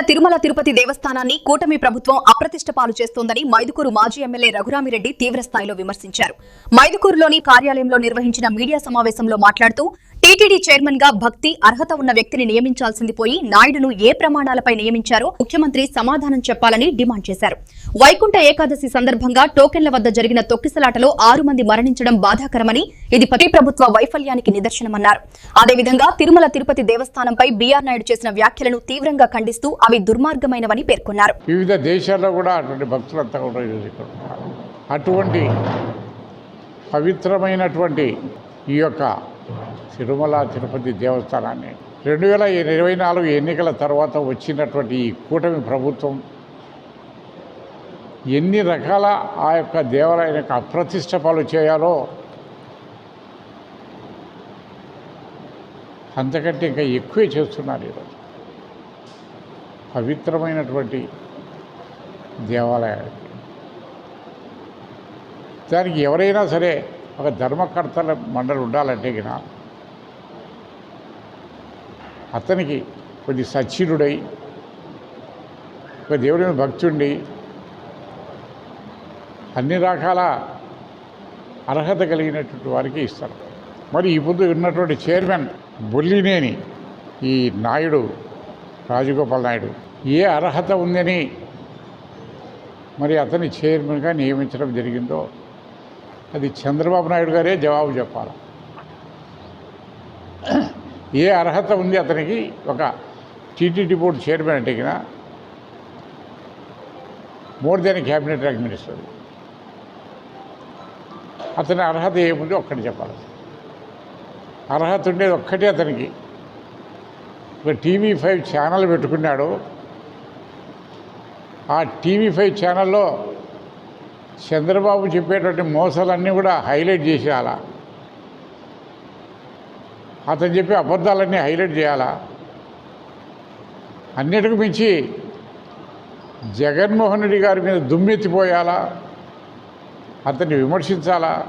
తిరుమల తిరుపతి దేవస్థానాన్ని కూటమి ప్రభుత్వం అప్రతిష్ట పాలు చేస్తోందని మైదుకూరు మాజీ ఎమ్మెల్యే రఘురామిరెడ్డి తీవ్రస్థాయిలో విమర్శించారు. మైదుకూరులోని కార్యాలయంలో నిర్వహించిన మీడియా సమావేశంలో మాట్లాడుతూ టీటీడీ చైర్మన్ గా భక్తి అర్హత ఉన్న వ్యక్తిని నియమించాల్సింది పోయి నాయుడును ఏ ప్రమాణాలపై నియమించారో ముఖ్యమంత్రి సమాధానం చెప్పాలని డిమాండ్ చేశారు. వైకుంఠ ఏకాదశి సందర్భంగా టోకెన్ల వద్ద జరిగిన తొక్కిసలాటలో 6 మంది మరణించడం బాధాకరమని, ఇది ప్రతి ప్రభుత్వ వైఫల్యానికి నిదర్శనమన్నారు. అదేవిధంగా తిరుమల తిరుపతి దేవస్థానంపై బీఆర్ నాయుడు చేసిన వ్యాఖ్యలను తీవ్రంగా ఖండిస్తూ అవి దుర్మార్గమైనవని పేర్కొన్నారు. వివిధ దేశాల్లో కూడా అటువంటి భక్తులంతా కూడా అటువంటి పవిత్రమైనటువంటి ఈ యొక్క తిరుమల తిరుపతి దేవస్థానాన్ని 2024 ఎన్నికల తర్వాత వచ్చినటువంటి ఈ కూటమి ప్రభుత్వం ఎన్ని రకాల ఆ యొక్క దేవాలయానికి అప్రతిష్ట పాలు చేయాలో అంతకంటే ఇంకా ఎక్కువే చేస్తున్నారు. ఈరోజు పవిత్రమైనటువంటి దేవాలయానికి దానికి ఎవరైనా సరే ఒక ధర్మకర్తల మండలి ఉండాలంటే గిన అతనికి కొద్ది సచ్చీలుడై ఒక దేవుడి మీద భక్తి ఉండి అన్ని రకాల అర్హత కలిగినటువంటి వారికి ఇస్తారు. మరి ఇప్పుడు ఉన్నటువంటి చైర్మన్ బొల్లినేని ఈ నాయుడు రాజగోపాల్ నాయుడు ఏ అర్హత ఉందని మరి అతని చైర్మన్గా నియమించడం జరిగిందో అది చంద్రబాబు నాయుడు గారే జవాబు చెప్పాలి. ఏ అర్హత ఉంది అతనికి ఒక టీటీడీ బోర్డు చైర్మన్ అంటే కినా more than cabinet rank minister. అతని అర్హత ఏముంది ఒక్కటి చెప్పాలి. అర్హత ఉండేది ఒక్కటే అతనికి. ఒక TV5 ఛానల్ పెట్టుకున్నాడు. ఆ TV5 ఛానల్లో చంద్రబాబు చెప్పేటువంటి మోసాలన్నీ కూడా హైలైట్ చేసేయాలా, అతను చెప్పే అబద్ధాలన్నీ హైలైట్ చేయాలా, అన్నిటికి మించి జగన్మోహన్ రెడ్డి గారి మీద దుమ్మెత్తిపోయాలా, అతన్ని విమర్శించాలా.